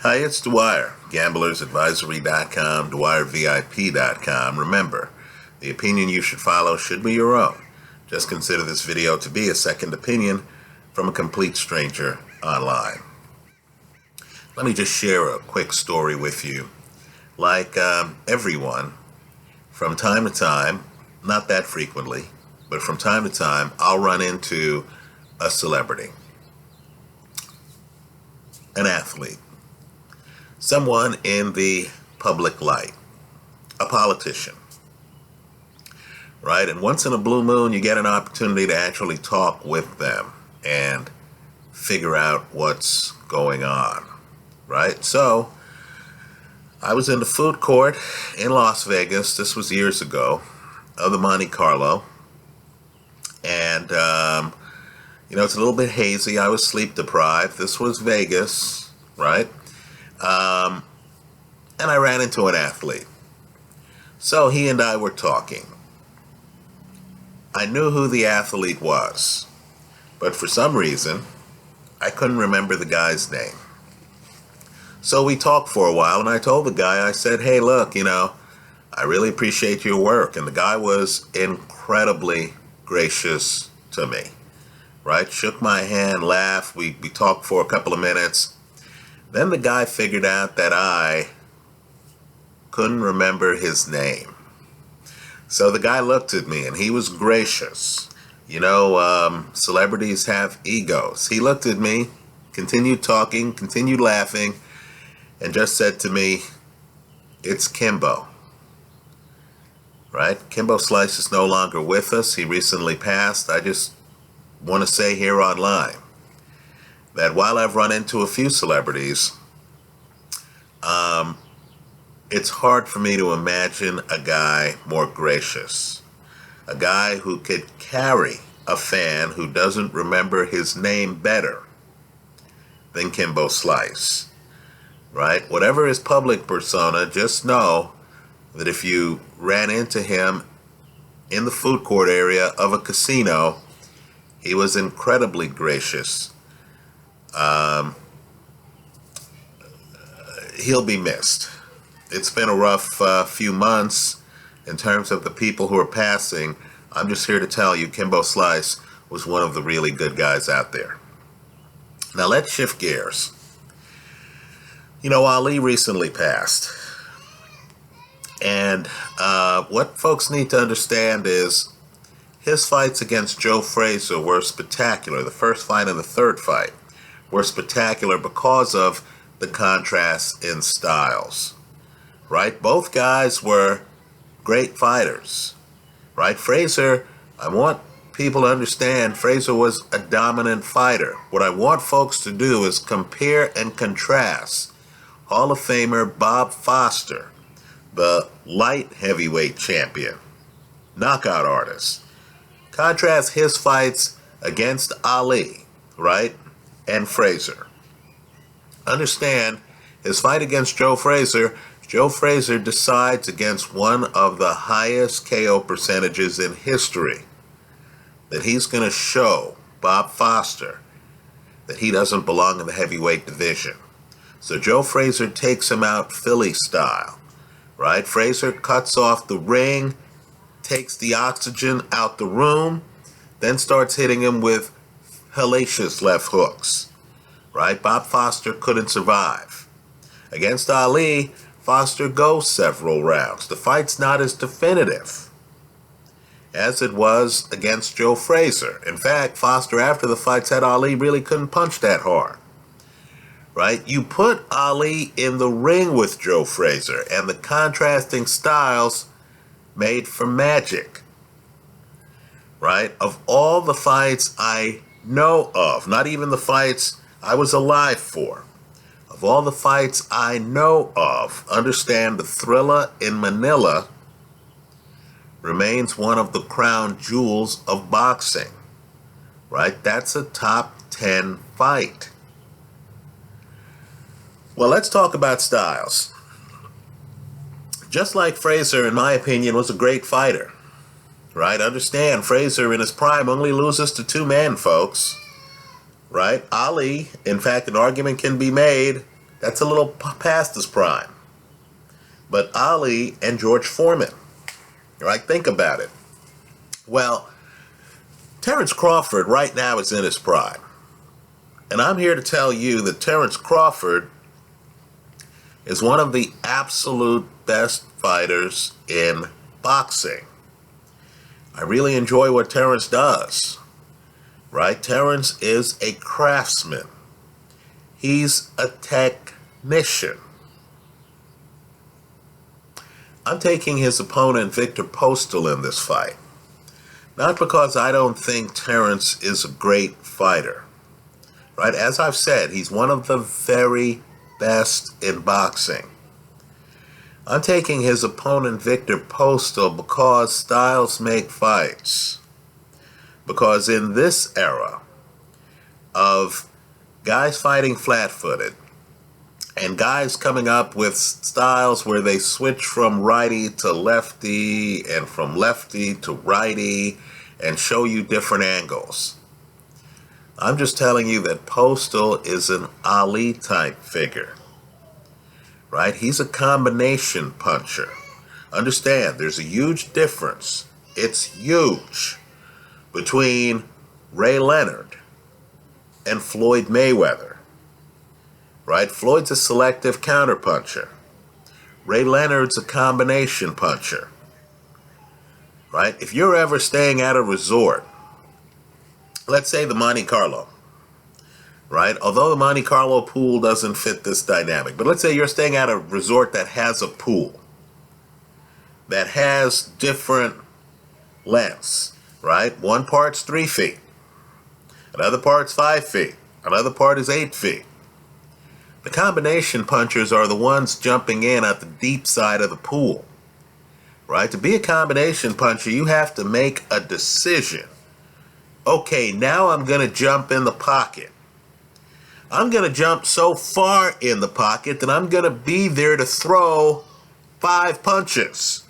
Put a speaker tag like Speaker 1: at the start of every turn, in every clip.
Speaker 1: Hi, it's Dwyer, gamblersadvisory.com, dwyervip.com. Remember, the opinion you should follow should be your own. Just consider this video to be a second opinion from a complete stranger online. Let me just share a quick story with you. Like everyone, from time to time, not that frequently, but from time to time, I'll run into a celebrity, an athlete, someone in the public light, a politician, right? And once in a blue moon, you get an opportunity to actually talk with them and figure out what's going on, right? So I was in the food court in Las Vegas. This was years ago, of the Monte Carlo. And, it's a little bit hazy. I was sleep deprived. This was Vegas, right? And I ran into an athlete. So he and I were talking. I knew who the athlete was, but for some reason, I couldn't remember the guy's name. So we talked for a while, and I told the guy, I said, hey, look, I really appreciate your work. And the guy was incredibly gracious to me, right? Shook my hand, laughed. We talked for a couple of minutes. Then the guy figured out that I couldn't remember his name. So the guy looked at me, and he was gracious. Celebrities have egos. He looked at me, continued talking, continued laughing, and just said to me, it's Kimbo. Right? Kimbo Slice is no longer with us. He recently passed. I just want to say here online that while I've run into a few celebrities, it's hard for me to imagine a guy more gracious, a guy who could carry a fan who doesn't remember his name better than Kimbo Slice, right? Whatever his public persona, just know that if you ran into him in the food court area of a casino, he was incredibly gracious. He'll be missed. It's been a rough few months in terms of the people who are passing. I'm just here to tell you, Kimbo Slice was one of the really good guys out there. Now let's shift gears. Ali recently passed. And what folks need to understand is his fights against Joe Frazier were spectacular. The first fight and the third fight were spectacular because of the contrast in styles, right? Both guys were great fighters, right? Frazier, I want people to understand, Frazier was a dominant fighter. What I want folks to do is compare and contrast Hall of Famer Bob Foster, the light heavyweight champion, knockout artist. Contrast his fights against Ali, right, and Frazier. Understand, his fight against Joe Frazier decides against one of the highest KO percentages in history, that he's going to show Bob Foster that he doesn't belong in the heavyweight division. So Joe Frazier takes him out Philly style, right? Frazier cuts off the ring, takes the oxygen out the room, then starts hitting him with hellacious left hooks, right? Bob Foster couldn't survive. Against Ali, Foster goes several rounds. The fight's not as definitive as it was against Joe Frazier. In fact, Foster, after the fight, said Ali really couldn't punch that hard, right? You put Ali in the ring with Joe Frazier, and the contrasting styles made for magic, right? Of all the fights I know of, not even the fights I was alive for, of all the fights I know of, understand the Thriller in Manila remains one of the crown jewels of boxing, right? That's a top 10 fight. Well, let's talk about styles. Just like Frazier, in my opinion, was a great fighter, right? Understand, Frazier in his prime only loses to two men, folks, right? Ali, in fact, an argument can be made That's a little past his prime. But Ali and George Foreman, right? Think about it. Well, Terence Crawford right now is in his prime. And I'm here to tell you that Terence Crawford is one of the absolute best fighters in boxing. I really enjoy what Terence does, right? Terence is a craftsman. He's a technician. I'm taking his opponent, Viktor Postol, in this fight. Not because I don't think Terence is a great fighter, right? As I've said, he's one of the very best in boxing. I'm taking his opponent, Viktor Postol, because styles make fights. Because in this era of guys fighting flat-footed and guys coming up with styles where they switch from righty to lefty and from lefty to righty and show you different angles, I'm just telling you that Postol is an Ali-type figure. Right? He's a combination puncher. Understand, there's a huge difference. It's huge between Ray Leonard and Floyd Mayweather. Right? Floyd's a selective counterpuncher. Ray Leonard's a combination puncher. Right? If you're ever staying at a resort, let's say the Monte Carlo, right? Although the Monte Carlo pool doesn't fit this dynamic. But let's say you're staying at a resort that has a pool that has different lengths, right? One part's 3 feet. Another part's 5 feet. Another part is 8 feet. The combination punchers are the ones jumping in at the deep side of the pool, right? To be a combination puncher, you have to make a decision. Okay, now I'm going to jump in the pocket. I'm going to jump so far in the pocket that I'm going to be there to throw 5 punches.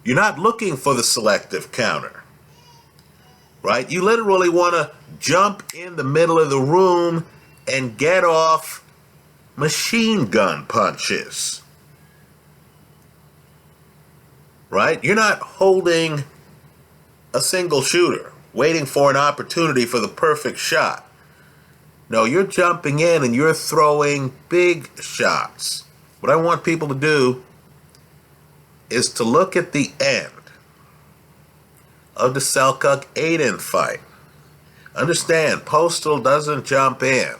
Speaker 1: You're not looking for the selective counter, right? You literally want to jump in the middle of the room and get off machine gun punches, right? You're not holding a single shooter, waiting for an opportunity for the perfect shot. No, you're jumping in and you're throwing big shots. What I want people to do is to look at the end of the Selçuk-Aydin fight. Understand, Postol doesn't jump in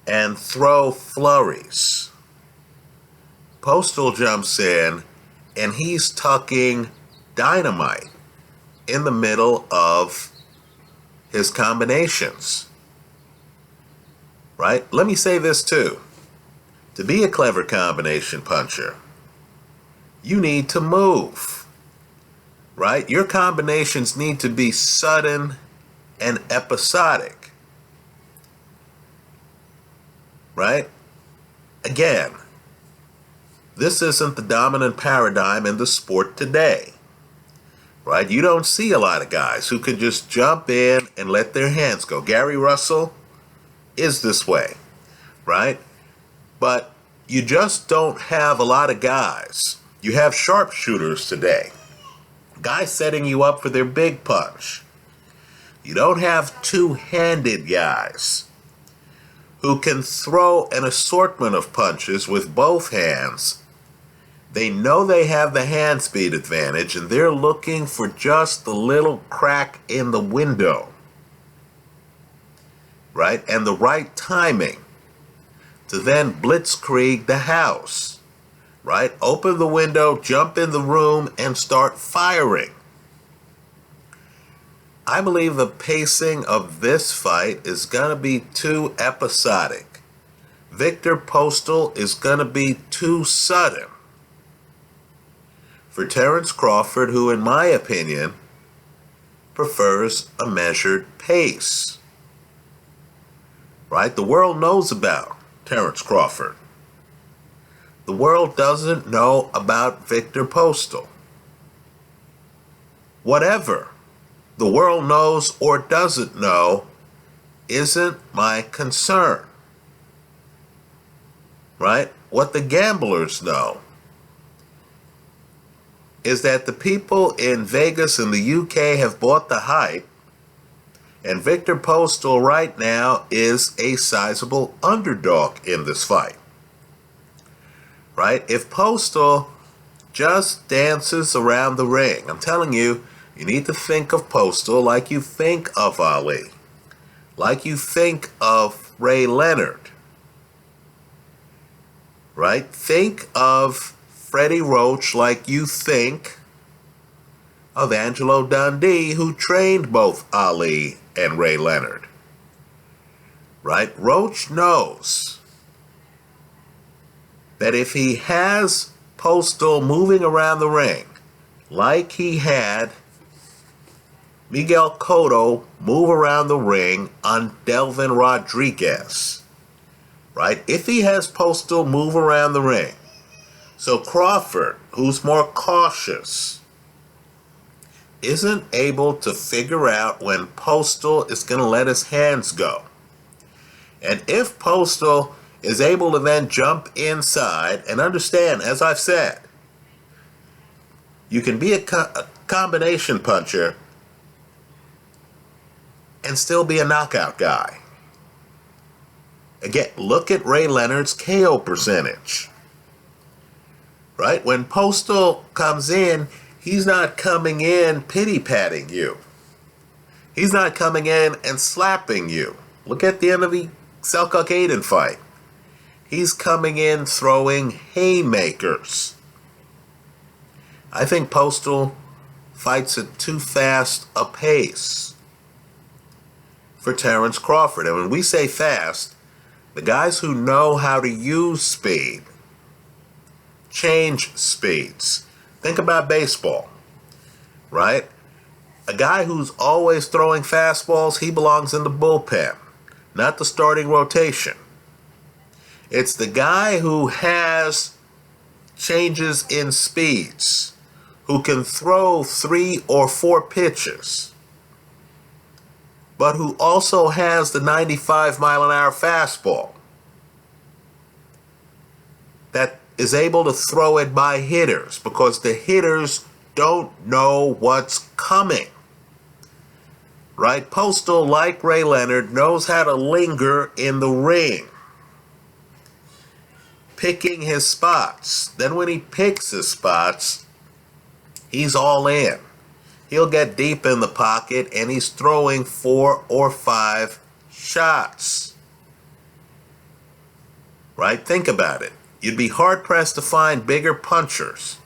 Speaker 1: and throw flurries. Postol jumps in and he's tucking dynamite in the middle of his combinations. Right? Let me say this too. To be a clever combination puncher, you need to move. Right? Your combinations need to be sudden and episodic. Right? Again, this isn't the dominant paradigm in the sport today. Right? You don't see a lot of guys who can just jump in and let their hands go. Gary Russell is this way, right? But you just don't have a lot of guys. You have sharpshooters today, guys setting you up for their big punch. You don't have two-handed guys who can throw an assortment of punches with both hands. They know they have the hand speed advantage and they're looking for just the little crack in the window, right? And the right timing to then blitzkrieg the house, right? Open the window, jump in the room, and start firing. I believe the pacing of this fight is going to be too episodic. Viktor Postol is going to be too sudden for Terence Crawford, who, in my opinion, prefers a measured pace. Right? The world knows about Terence Crawford. The world doesn't know about Viktor Postol. Whatever the world knows or doesn't know isn't my concern. right? What the gamblers know is that the people in Vegas and the UK have bought the hype, and Viktor Postol right now is a sizable underdog in this fight, right? If Postol just dances around the ring, I'm telling you, you need to think of Postol like you think of Ali, like you think of Ray Leonard, right? Think of Freddie Roach like you think of Angelo Dundee, who trained both Ali and Ray Leonard, right? Roach knows that if he has Postol moving around the ring like he had Miguel Cotto move around the ring on Delvin Rodriguez, right? If he has Postol move around the ring, so Crawford, who's more cautious, isn't able to figure out when Postol is going to let his hands go. And if Postol is able to then jump inside, and understand, as I've said, you can be a combination puncher and still be a knockout guy. Again, look at Ray Leonard's KO percentage, right? When Postol comes in, he's not coming in pity-patting you. He's not coming in and slapping you. Look at the end of the Selçuk-Aydin fight. He's coming in throwing haymakers. I think Postol fights at too fast a pace for Terence Crawford. And when we say fast, the guys who know how to use speed change speeds. Think about baseball, right? A guy who's always throwing fastballs, he belongs in the bullpen, not the starting rotation. It's the guy who has changes in speeds, who can throw 3 or 4 pitches, but who also has the 95-mile-an-hour fastball that is able to throw it by hitters, because the hitters don't know what's coming, right? Postol, like Ray Leonard, knows how to linger in the ring, picking his spots. Then when he picks his spots, he's all in. He'll get deep in the pocket, and he's throwing 4 or 5 shots, right? Think about it. You'd be hard-pressed to find bigger punchers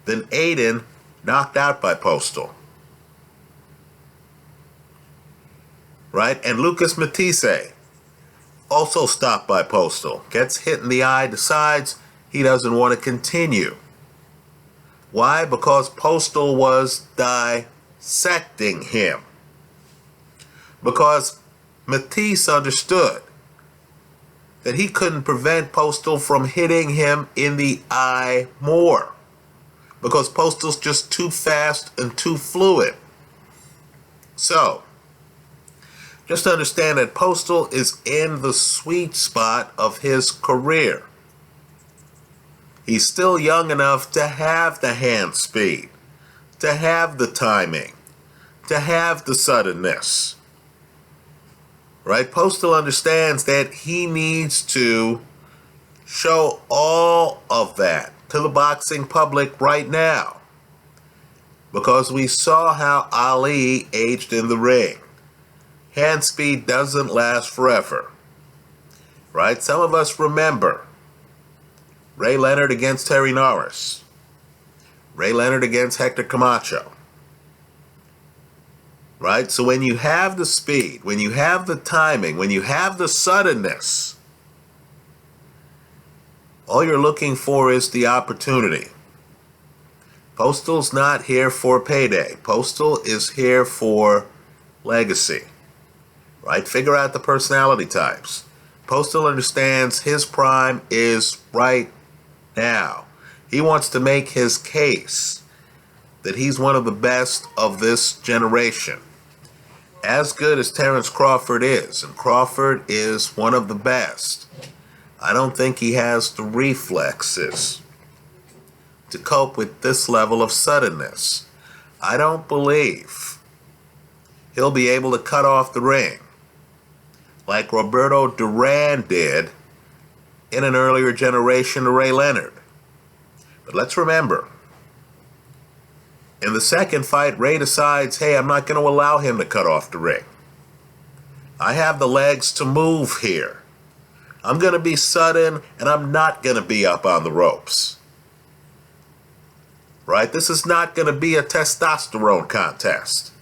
Speaker 1: than Aydin, knocked out by Postol, right? And Lucas Matisse, also stopped by Postol, gets hit in the eye, decides he doesn't want to continue. Why? Because Postol was dissecting him. Because Matisse understood that he couldn't prevent Postol from hitting him in the eye more, because Postol's just too fast and too fluid. So, just understand that Postol is in the sweet spot of his career. He's still young enough to have the hand speed, to have the timing, to have the suddenness. Right? Postol understands that he needs to show all of that to the boxing public right now, because we saw how Ali aged in the ring. Hand speed doesn't last forever, right? Some of us remember Ray Leonard against Terry Norris, Ray Leonard against Hector Camacho, right? So when you have the speed, when you have the timing, when you have the suddenness, all you're looking for is the opportunity. Postol's not here for payday. Postol is here for legacy, right? Figure out the personality types. Postol understands his prime is right now. He wants to make his case that he's one of the best of this generation. As good as Terence Crawford is, and Crawford is one of the best, I don't think he has the reflexes to cope with this level of suddenness. I don't believe he'll be able to cut off the ring like Roberto Duran did in an earlier generation of Ray Leonard. But let's remember, in the second fight, Ray decides, hey, I'm not going to allow him to cut off the ring. I have the legs to move here. I'm going to be sudden, and I'm not going to be up on the ropes. Right? This is not going to be a testosterone contest.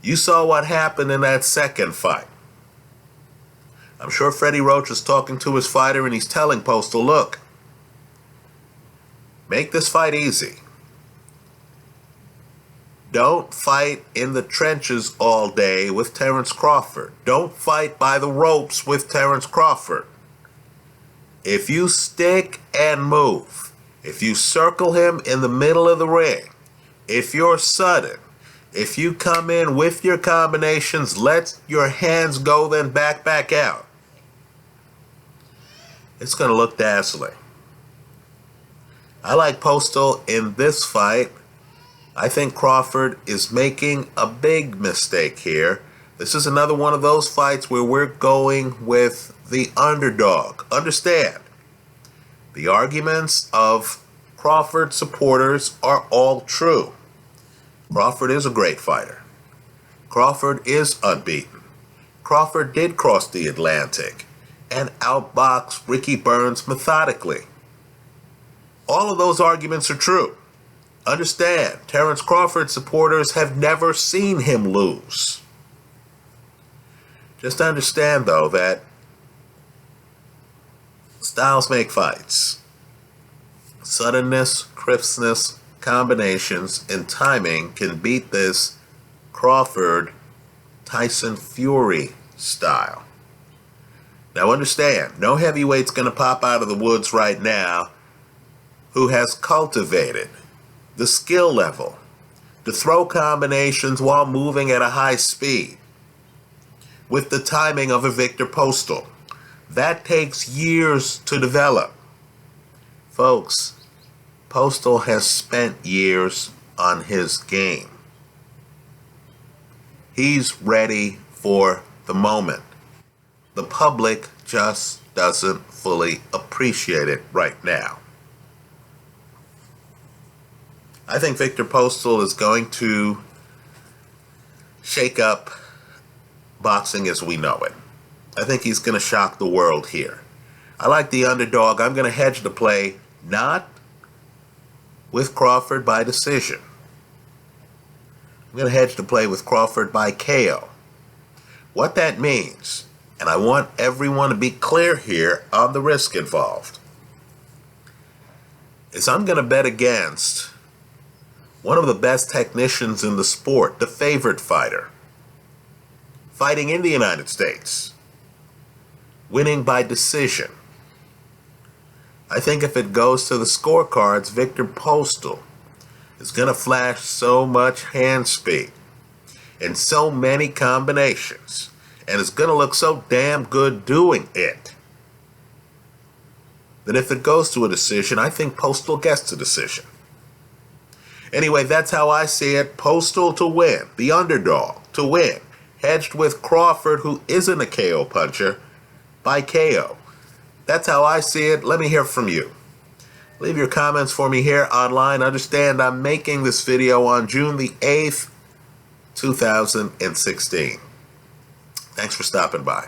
Speaker 1: You saw what happened in that second fight. I'm sure Freddie Roach is talking to his fighter, and he's telling Postol, look, make this fight easy. Don't fight in the trenches all day with Terence Crawford. Don't fight by the ropes with Terence Crawford. If you stick and move, if you circle him in the middle of the ring, if you're sudden, if you come in with your combinations, let your hands go, then back out, it's going to look dazzling. I like Postol in this fight. I think Crawford is making a big mistake here. This is another one of those fights where we're going with the underdog. Understand, the arguments of Crawford supporters are all true. Crawford is a great fighter. Crawford is unbeaten. Crawford did cross the Atlantic and outbox Ricky Burns methodically. All of those arguments are true. Understand, Terence Crawford supporters have never seen him lose. Just understand, though, that styles make fights. Suddenness, crispness, combinations, and timing can beat this Crawford-Tyson Fury style. Now understand, no heavyweight's going to pop out of the woods right now who has cultivated the skill level to throw combinations while moving at a high speed with the timing of a Viktor Postol. That takes years to develop. Folks, Postol has spent years on his game. He's ready for the moment. The public just doesn't fully appreciate it right now. I think Viktor Postol is going to shake up boxing as we know it. I think he's going to shock the world here. I like the underdog. I'm going to hedge the play, not with Crawford by decision. I'm going to hedge the play with Crawford by KO. What that means, and I want everyone to be clear here on the risk involved, is I'm going to bet against one of the best technicians in the sport, the favorite fighter, fighting in the United States, winning by decision. I think if it goes to the scorecards, Viktor Postol is going to flash so much hand speed and so many combinations, and it's going to look so damn good doing it, that if it goes to a decision, I think Postol gets a decision. Anyway, that's how I see it. Postol to win, the underdog to win, hedged with Crawford, who isn't a KO puncher, by KO. That's how I see it. Let me hear from you. Leave your comments for me here online. Understand I'm making this video on June the 8th, 2016. Thanks for stopping by.